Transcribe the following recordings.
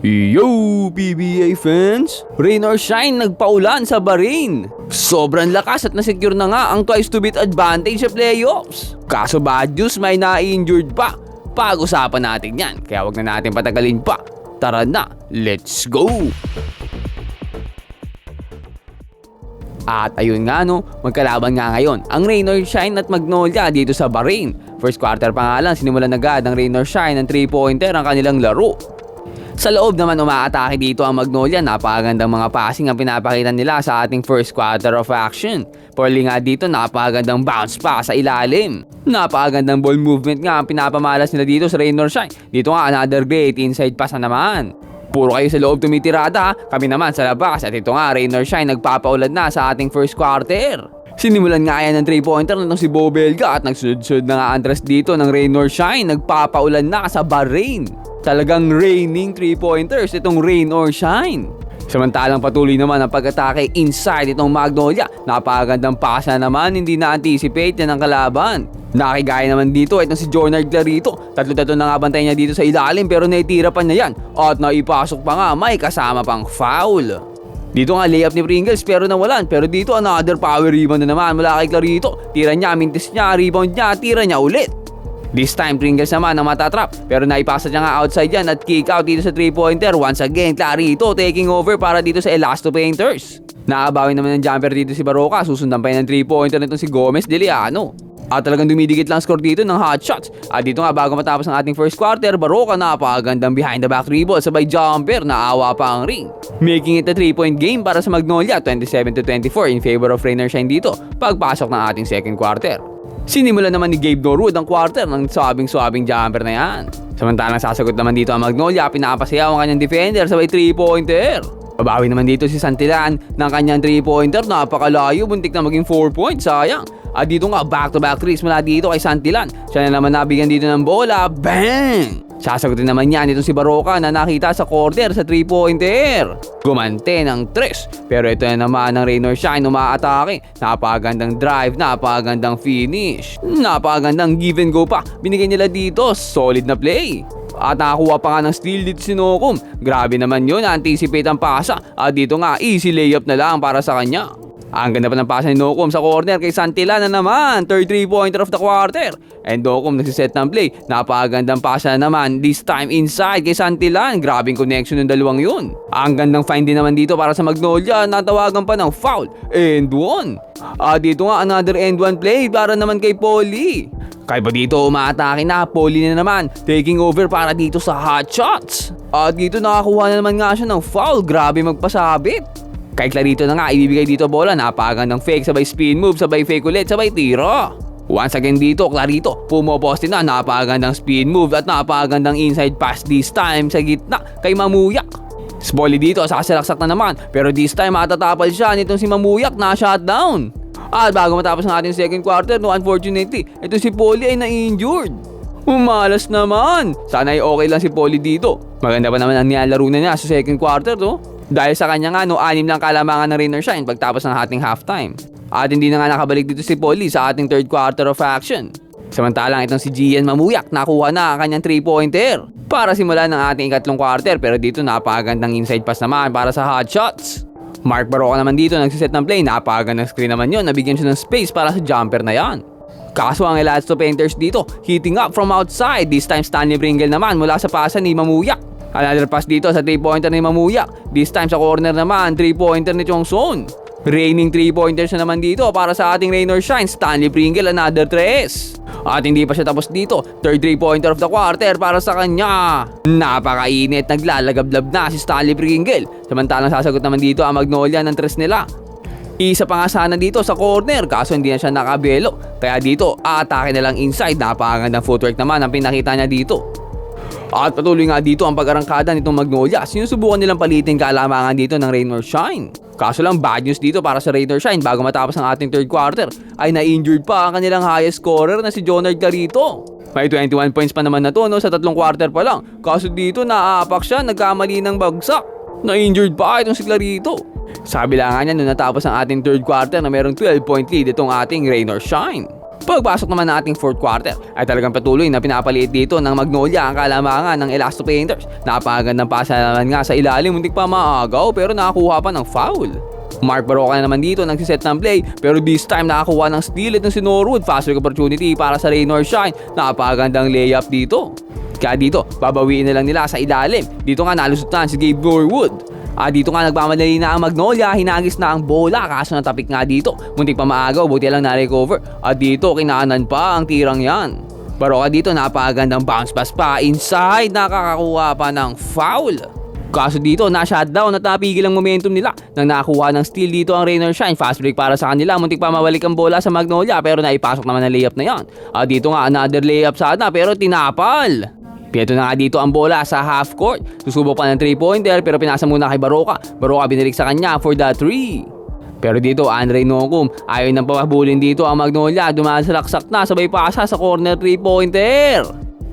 Yo, PBA fans! Rain or shine, nagpaulan sa Bahrain. Sobrang lakas at nasecure na nga ang twice to beat advantage sa playoffs. Kaso bad news, may na-injured pa. Pag-usapan natin yan, kaya wag na natin patagalin pa. Tara na, let's go! At ayun nga no, magkalaban nga ngayon ang Rain or Shine at Magnolia dito sa Bahrain. First quarter pa nga lang, sinimulan agad ng Rain or Shine ng 3-pointer ang kanilang laro. Sa loob naman umaatake dito ang Magnolia, napakagandang mga passing ang pinapakita nila sa ating first quarter of action. Purely nga dito, napakagandang bounce pa sa ilalim. Napakagandang ball movement nga ang pinapamalas nila dito sa Rain or Shine. Dito nga another great inside pass na naman. Puro kayo sa loob tumitirada, kami naman sa labas at ito nga Rain or Shine nagpapaulad na sa ating first quarter. Sinimulan nga yan ng 3-pointer na si Bo Belga at nagsunod-sunod na nga Andres dito ng Rain or Shine, nagpapaulan na sa Bahrain. Talagang raining 3-pointers itong Rain or Shine. Samantalang patuloy naman ang pag-atake inside itong Magnolia. Napakagandang pasa naman, hindi na-anticipate yan ang kalaban. Nakigaya naman dito itong si Jonard Clarito. Tatlo-tatlo na nga bantay niya dito sa ilalim pero naitira pa niya yan. At naipasok pa nga, may kasama pang foul. Dito nga layup ni Pringles pero nawalan. Pero dito another power rebound na naman mula kay Clarito. Tira niya, mintis niya, rebound niya, tira niya ulit. This time Pringles naman ang matatrap pero naipasa niya nga outside yan at kick out dito sa 3-pointer. Once again Clarito taking over para dito sa Elasto Painters. Nakabawi naman ng jumper dito si Baroka, susundan pa yan ng 3-pointer nitong si Gomez de Liano. At talagang dumidikit lang score dito ng hot shots. At dito nga bago matapos ang ating first quarter, Baroka napakagandang behind the back dribble sabay jumper, naawa pa ang ring. Making it a 3-point game para sa Magnolia, 27-24 in favor of Rain or Shine dito pagpasok ng ating second quarter. Sinimulan naman ni Gabe Norwood ang quarter ng swabing jumper na yan. Samantalang sasagot naman dito ang Magnolia, pinapasayaw ang kanyang defender sabay 3-pointer. Babawi naman dito si Santillan ng kanyang 3-pointer, napakalayo, buntik na maging 4 points, sayang. At dito nga back-to-back threes mula dito kay Santillan. Siya na naman nabigyan dito ng bola, bang! Sasagutin naman yan itong si Baroka na nakita sa corner sa 3-pointer. Gumante ng 3. Pero ito na naman ang Rain or Shine, umaatake. Napakagandang drive, napakagandang finish. Napakagandang give and go pa. Binigay nila dito, solid na play. At nakakuha pa nga ng steal dito si Nokum. Grabe naman yun, anticipate ang pasa. At dito nga, easy layup na lang para sa kanya. Ang ganda pa ng pasa ni Nokum sa corner kay Santillan na naman, third 3-pointer of the quarter. And Nokum nagsiset ng play, napakagandang pasa na naman, this time inside kay Santillan. Grabing connection ng dalawang yun. Ang gandang find din naman dito para sa Magnolia, natawagan pa ng foul, and one. At dito nga another and one play para naman kay Polly. Kaya pa dito umaatake na, Polly na naman, taking over para dito sa hot shots. At dito nakakuha na naman nga siya ng foul, grabe magpasabit. Kay Clarito na nga, ibibigay dito bola, napakagandang fake, sabay spin move, sabay fake ulit, sabay tira. Once again dito, Clarito, pumoposte na, napakagandang spin move at napakagandang inside pass this time sa gitna kay Mamuyak. Smolly dito, sasalaksak na naman, pero this time matatapal siya nitong si Mamuyak na shutdown. At bago matapos ng ating second quarter, no, unfortunately, ito si Polly ay na-injured. Umalas naman. Sana ay okay lang si Polly dito. Maganda pa naman ang nilalaro na niya sa second quarter, to. Dahil sa kanya nga, no, 6 lang kalamangan ng Rain or Shine pagtapos ng ating halftime. At hindi na nga nakabalik dito si Polly sa ating third quarter of action. Samantalang itong si Gian Mamuyak, nakuha na ang kanyang 3-pointer para simulan ng ating ikatlong quarter. Pero dito napakagandang inside pass naman para sa hot shots. Mark Baroka naman dito nagsiset ng play, napakagandang screen naman yun, nabigyan siya ng space para sa jumper na yan. Kaso ang Elasto Painters dito, heating up from outside, this time Stanley Pringle naman mula sa pasa ni Mamuyak. Another pass dito sa 3-pointer ni Mamuyak, this time sa corner naman, 3-pointer ni Chongson. Raining 3-pointers na naman dito para sa ating Rain or Shine, Stanley Pringle, another 3. At hindi pa siya tapos dito, third 3-pointer of the quarter para sa kanya. Napakainit, naglalagablab na si Stanley Pringle. Samantalang sasagot naman dito ang Magnolia ng 3 nila. Isa pa nga sana dito sa corner, kaso hindi na siya nakabelo. Kaya dito, atake na lang inside, napakagandang footwork naman ang pinakita niya dito. At patuloy nga dito ang pag-arangkada nitong Magnolia. Sinusubukan nilang palitin kalamangan dito ng Rain or Shine. Kaso lang bad news dito para sa Rain or Shine, bago matapos ang ating third quarter ay na-injured pa ang kanilang highest scorer na si Jonard Clarito. May 21 points pa naman na to, no, sa tatlong quarter pa lang. Kaso dito naaapak siya, nagkamali ng bagsak. Na-injured pa itong si Clarito. Sabi lang nga niya nung natapos ang ating third quarter na merong 12-point lead itong ating Rain or Shine. Pagpasok naman ng ating fourth quarter ay talagang patuloy na pinapaliit dito ng Magnolia ang kalamangan ng Elasto Painters. Napakagandang pasa naman nga sa ilalim, muntik pa maagaw pero nakakuha pa ng foul. Mark Baroka na naman dito nagsiset ng play pero this time nakakuha ng steal itong si Norwood. Fast break opportunity para sa Rain or Shine. Napakagandang layup dito. Kaya dito, babawiin na lang nila sa ilalim. Dito nga nalusutan si Gabe Norwood. Dito nga nagmamadali na ang Magnolia, hinagis na ang bola kaso natapik nga dito. Muntik pa maagaw, buti lang na-recover. At dito kinaanan pa ang tirang yan. Baroka dito napakagandang bounce pass pa inside, nakakakuha pa ng foul. Kaso dito na-shutdown at napigil ang momentum nila nang nakakuha ng steal dito ang Rain or Shine. Fast break para sa kanila, muntik pa mabalik ang bola sa Magnolia pero naipasok naman ang layup na yan. Dito nga another layup sana pero tinapal. Pieto na nga dito ang bola sa half court. Susubok pa ng 3-pointer pero pinasa muna kay Baroka. Baroka binalik sa kanya for the 3. Pero dito Andre Nocum ayaw nang pamabulin dito ang Magnolia. Dumasalaksak na sabay pasa sa corner 3-pointer.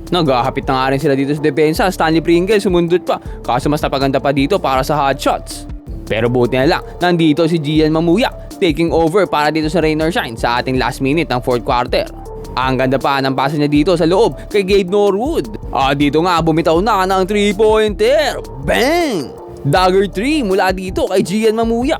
Naghahapit na nga rin sila dito sa depensa. Stanley Pringle sumundot pa. Kaso mas napaganda pa dito para sa hot shots. Pero buti na lang, nandito si Gian Mamuya taking over para dito sa Rain or Shine sa ating last minute ng fourth quarter. Ang ganda pa ng pasa niya dito sa loob kay Gabe Norwood. Dito nga bumitaw na ng 3-pointer. Bang! Dagger 3 mula dito kay Gian Mamuya.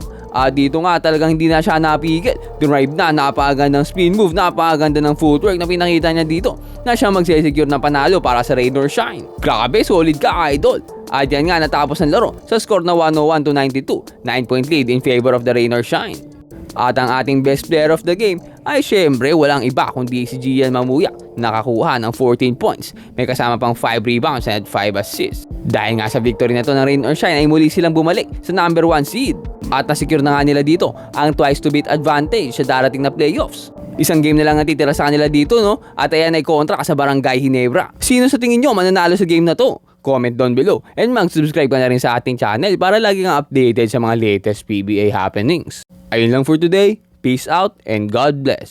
Dito nga talagang hindi na siya napigil. Drive na, napakagandang spin move, napakaganda ng footwork na pinakita niya dito na siya magsesecure ng panalo para sa Rain or Shine. Grabe, solid ka idol. At yan nga natapos ang laro sa score na 101-92. 9-point lead in favor of the Rain or Shine. At ang ating best player of the game ay syempre walang iba kundi si Gian Mamuya. Nakakuha ng 14 points. May kasama pang 5 rebounds and 5 assists. Dahil nga sa victory na to ng Rain or Shine ay muli silang bumalik sa number 1 seed. At nasecure na nga nila dito ang twice to beat advantage sa darating na playoffs. Isang game na lang natitira sa kanila dito, no? At ayan ay kontra sa Barangay Ginebra. Sino sa tingin nyo mananalo sa game na to? Comment down below and mag-subscribe ka na rin sa ating channel para lagi kang updated sa mga latest PBA happenings. Ayun lang for today. Peace out and God bless.